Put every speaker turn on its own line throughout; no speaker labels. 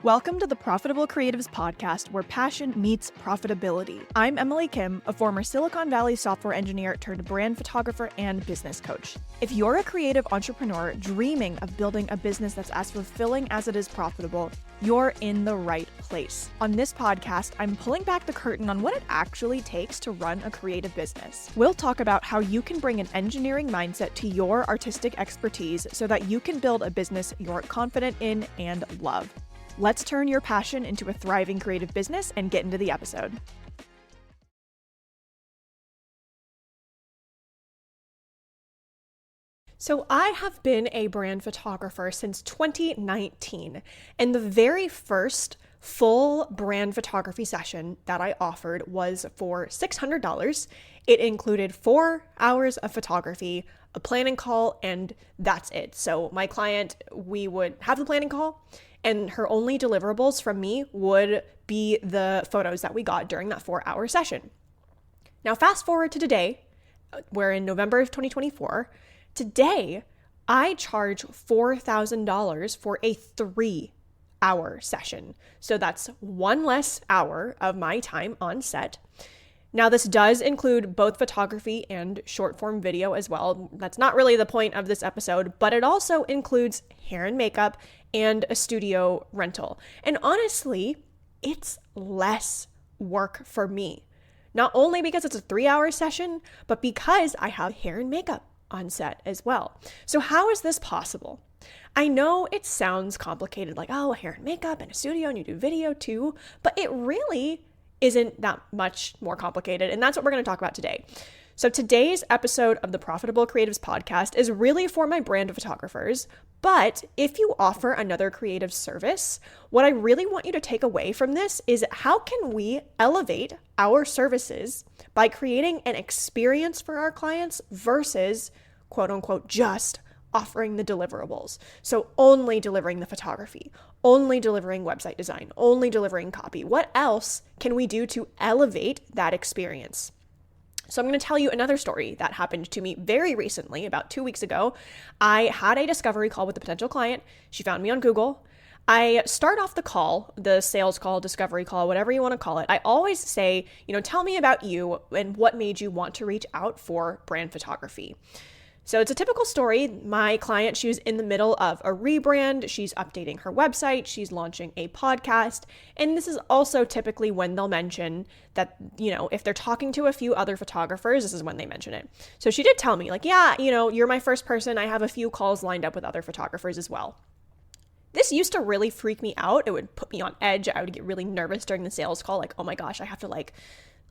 Welcome to the Profitable Creatives podcast, where passion meets profitability. I'm Emily Kim, a former Silicon Valley software engineer turned brand photographer and business coach. If you're a creative entrepreneur dreaming of building a business that's as fulfilling as it is profitable, you're in the right place. On this podcast, I'm pulling back the curtain on what it actually takes to run a creative business. We'll talk about how you can bring an engineering mindset to your artistic expertise so that you can build a business you're confident in and love. Let's turn your passion into a thriving creative business and get into the episode. So I have been a brand photographer since 2019, and the very first full brand photography session that I offered was for $600. It included 4 hours of photography, a planning call, and that's it. So my client, we would have the planning call, and her only deliverables from me would be the photos that we got during that 4-hour session. Now, fast forward to today, we're in November of 2024. Today, I charge $4,000 for a 3-hour session. So that's 1 less hour of my time on set. Now, this does include both photography and short form video as well. That's not really the point of this episode, but it also includes hair and makeup and a studio rental. And honestly, it's less work for me. Not only because it's a 3-hour session, but because I have hair and makeup on set as well. So how is this possible? I know it sounds complicated, like, oh, hair and makeup and a studio and you do video too, but it really isn't that much more complicated. And that's what we're going to talk about today. So today's episode of the Profitable Creatives podcast is really for my brand photographers. But if you offer another creative service, what I really want you to take away from this is how can we elevate our services by creating an experience for our clients versus quote unquote just offering the deliverables. So only delivering the photography, only delivering website design, only delivering copy. What else can we do to elevate that experience? So I'm going to tell you another story that happened to me very recently, about 2 weeks ago. I had a discovery call with a potential client. She found me on Google. I start off the call, the sales call, discovery call, whatever you want to call it. I always say, tell me about you and what made you want to reach out for brand photography. So it's a typical story. My client, she was in the middle of a rebrand. She's updating her website. She's launching a podcast. And this is also typically when they'll mention that, if they're talking to a few other photographers, this is when they mention it. So she did tell me you're my first person. I have a few calls lined up with other photographers as well. This used to really freak me out. It would put me on edge. I would get really nervous during the sales call. Like, oh my gosh, I have to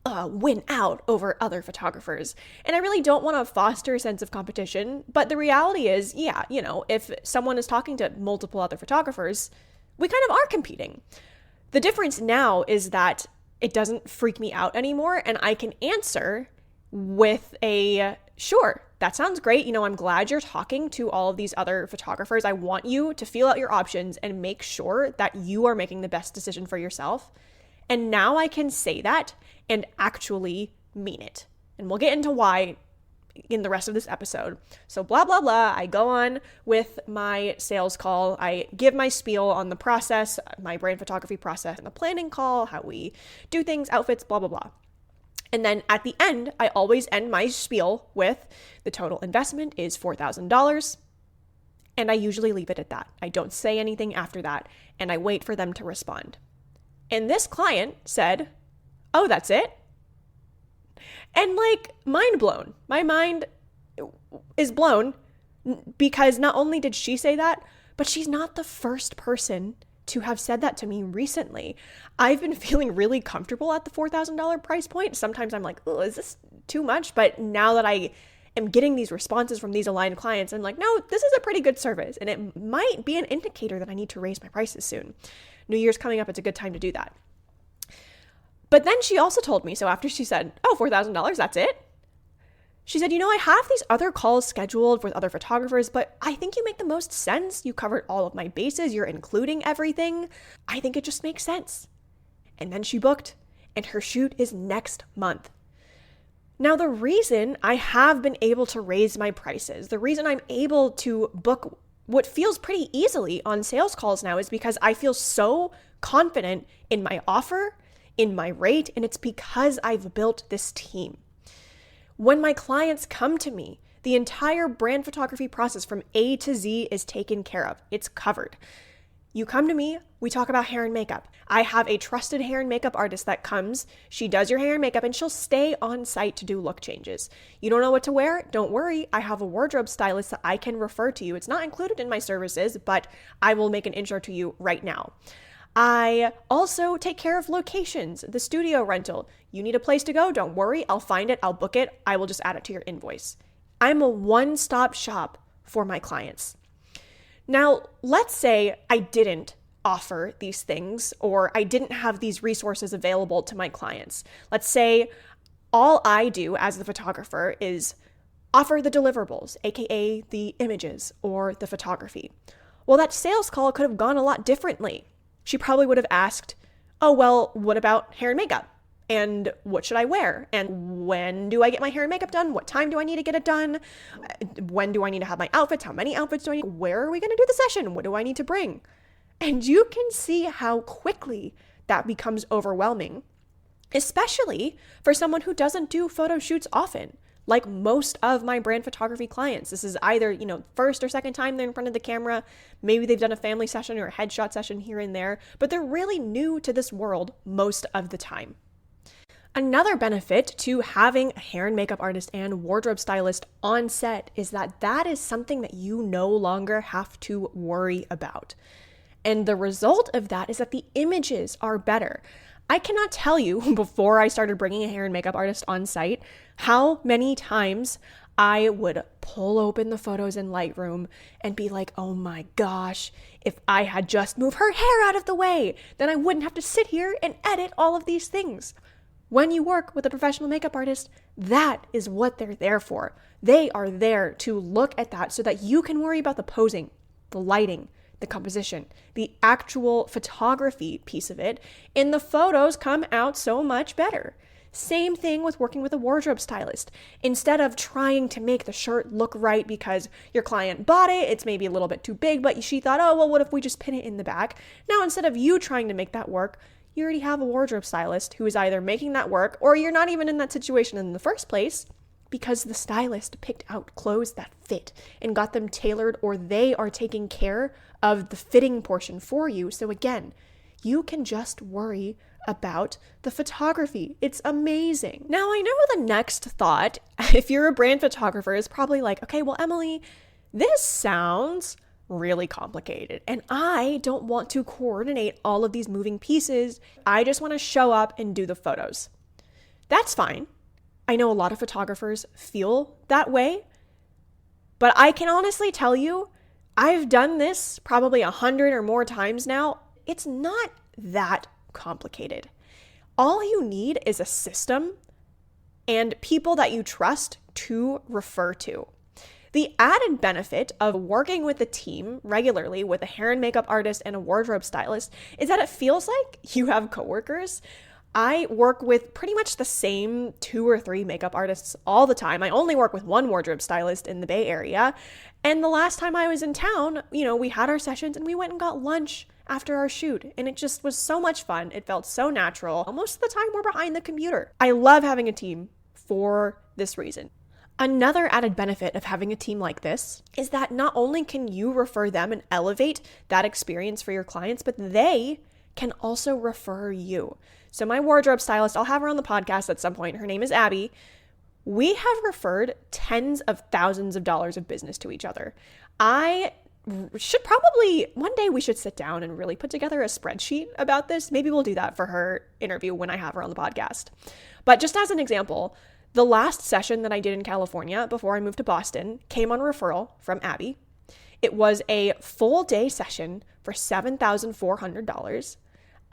win out over other photographers. And I really don't want to foster a sense of competition. But the reality is, if someone is talking to multiple other photographers, we kind of are competing. The difference now is that it doesn't freak me out anymore. And I can answer with a, sure, that sounds great. I'm glad you're talking to all of these other photographers. I want you to feel out your options and make sure that you are making the best decision for yourself. And now I can say that and actually mean it. And we'll get into why in the rest of this episode. So blah, blah, blah. I go on with my sales call. I give my spiel on the process, my brand photography process, and the planning call, how we do things, outfits, blah, blah, blah. And then at the end, I always end my spiel with the total investment is $4,000. And I usually leave it at that. I don't say anything after that. And I wait for them to respond. And this client said, oh, that's it? And mind blown. My mind is blown because not only did she say that, but she's not the first person to have said that to me recently. I've been feeling really comfortable at the $4,000 price point. Sometimes I'm like, oh, is this too much? But now that I am getting these responses from these aligned clients, I'm like, no, this is a pretty good service. And it might be an indicator that I need to raise my prices soon. New Year's coming up, it's a good time to do that. But then she also told me, so after she said, oh, $4,000, that's it? She said, I have these other calls scheduled with other photographers, but I think you make the most sense. You covered all of my bases. You're including everything. I think it just makes sense. And then she booked, and her shoot is next month. Now, the reason I have been able to raise my prices, the reason I'm able to book what feels pretty easily on sales calls now is because I feel so confident in my offer, in my rate, and it's because I've built this team. When my clients come to me, the entire brand photography process from A to Z is taken care of. It's covered. You come to me, we talk about hair and makeup. I have a trusted hair and makeup artist that comes, she does your hair and makeup, and she'll stay on site to do look changes. You don't know what to wear? Don't worry, I have a wardrobe stylist that I can refer to you. It's not included in my services, but I will make an intro to you right now. I also take care of locations, the studio rental. You need a place to go? Don't worry, I'll find it, I'll book it, I will just add it to your invoice. I'm a one-stop shop for my clients. Now, let's say I didn't offer these things or I didn't have these resources available to my clients. Let's say all I do as the photographer is offer the deliverables, aka the images or the photography. Well, that sales call could have gone a lot differently. She probably would have asked, oh, well, what about hair and makeup? And what should I wear? And when do I get my hair and makeup done? What time do I need to get it done? When do I need to have my outfits? How many outfits do I need? Where are we going to do the session? What do I need to bring? And you can see how quickly that becomes overwhelming, especially for someone who doesn't do photo shoots often. Like most of my brand photography clients, this is either, first or second time they're in front of the camera. Maybe they've done a family session or a headshot session here and there, but they're really new to this world most of the time. Another benefit to having a hair and makeup artist and wardrobe stylist on set is that is something that you no longer have to worry about. And the result of that is that the images are better. I cannot tell you, before I started bringing a hair and makeup artist on site, how many times I would pull open the photos in Lightroom and be like, oh my gosh, if I had just moved her hair out of the way, then I wouldn't have to sit here and edit all of these things. When you work with a professional makeup artist, that is what they're there for. They are there to look at that so that you can worry about the posing, the lighting, the composition, the actual photography piece of it, and the photos come out so much better. Same thing with working with a wardrobe stylist. Instead of trying to make the shirt look right because your client bought it, it's maybe a little bit too big, but she thought, oh, well, what if we just pin it in the back? Now, instead of you trying to make that work, you already have a wardrobe stylist who is either making that work or you're not even in that situation in the first place because the stylist picked out clothes that fit and got them tailored, or they are taking care of the fitting portion for you. So again, you can just worry about the photography. It's amazing. Now, I know the next thought, if you're a brand photographer, is probably like, okay, well, Emily, this sounds really complicated and I don't want to coordinate all of these moving pieces. I just want to show up and do the photos. That's fine. I know a lot of photographers feel that way, but I can honestly tell you, I've done this probably 100 or more times now. It's not that complicated. All you need is a system and people that you trust to refer to. The added benefit of working with a team regularly with a hair and makeup artist and a wardrobe stylist is that it feels like you have coworkers. I work with pretty much the same 2 or 3 makeup artists all the time. I only work with one wardrobe stylist in the Bay Area. And the last time I was in town, we had our sessions and we went and got lunch after our shoot. And it just was so much fun. It felt so natural. Most of the time we're behind the computer. I love having a team for this reason. Another added benefit of having a team like this is that not only can you refer them and elevate that experience for your clients, but they can also refer you. So my wardrobe stylist, I'll have her on the podcast at some point. Her name is Abby. We have referred tens of thousands of dollars of business to each other. I should probably, one day we should sit down and really put together a spreadsheet about this. Maybe we'll do that for her interview when I have her on the podcast. But just as an example, the last session that I did in California before I moved to Boston came on referral from Abby. It was a full day session for $7,400.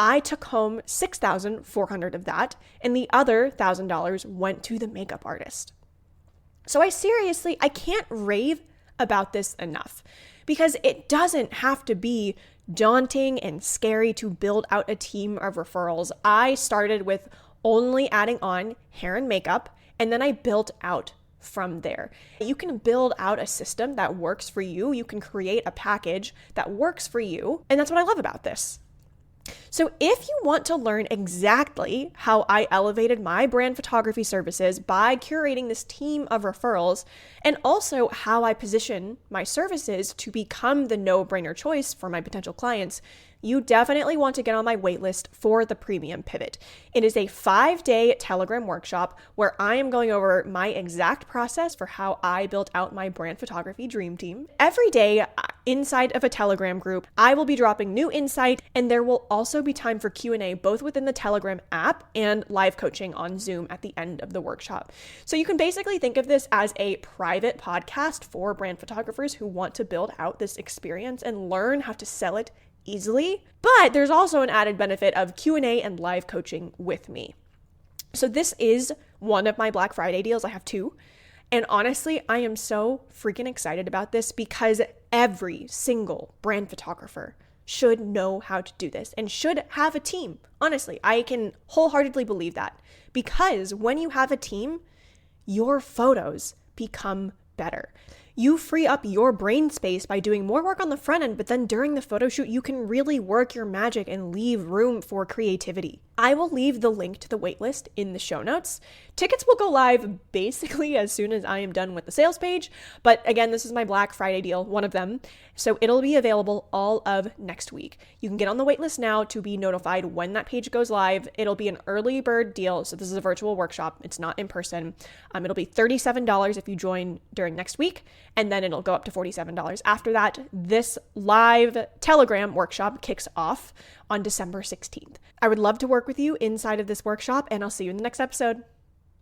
I took home $6,400 of that, and the other $1,000 went to the makeup artist. So I can't rave about this enough because it doesn't have to be daunting and scary to build out a team of referrals. I started with only adding on hair and makeup, and then I built out from there. You can build out a system that works for you. You can create a package that works for you. And that's what I love about this. So if you want to learn exactly how I elevated my brand photography services by curating this team of referrals, and also how I position my services to become the no-brainer choice for my potential clients, you definitely want to get on my waitlist for the Premium Pivot. It is a 5-day Telegram workshop where I am going over my exact process for how I built out my brand photography dream team. Every day inside of a Telegram group, I will be dropping new insight, and there will also be time for Q&A both within the Telegram app and live coaching on Zoom at the end of the workshop. So you can basically think of this as a private podcast for brand photographers who want to build out this experience and learn how to sell it easily. But there's also an added benefit of Q&A and live coaching with me. So this is one of my Black Friday deals. I have 2. And honestly, I am so freaking excited about this because every single brand photographer should know how to do this and should have a team. Honestly, I can wholeheartedly believe that, because when you have a team, your photos become better. You free up your brain space by doing more work on the front end, but then during the photo shoot, you can really work your magic and leave room for creativity. I will leave the link to the waitlist in the show notes. Tickets will go live basically as soon as I am done with the sales page, but again, this is my Black Friday deal, one of them, so it'll be available all of next week. You can get on the waitlist now to be notified when that page goes live. It'll be an early bird deal, so this is a virtual workshop. It's not in person. It'll be $37 if you join during next week, and then it'll go up to $47 after that. This live Telegram workshop kicks off on December 16th. I would love to work with you inside of this workshop, and I'll see you in the next episode.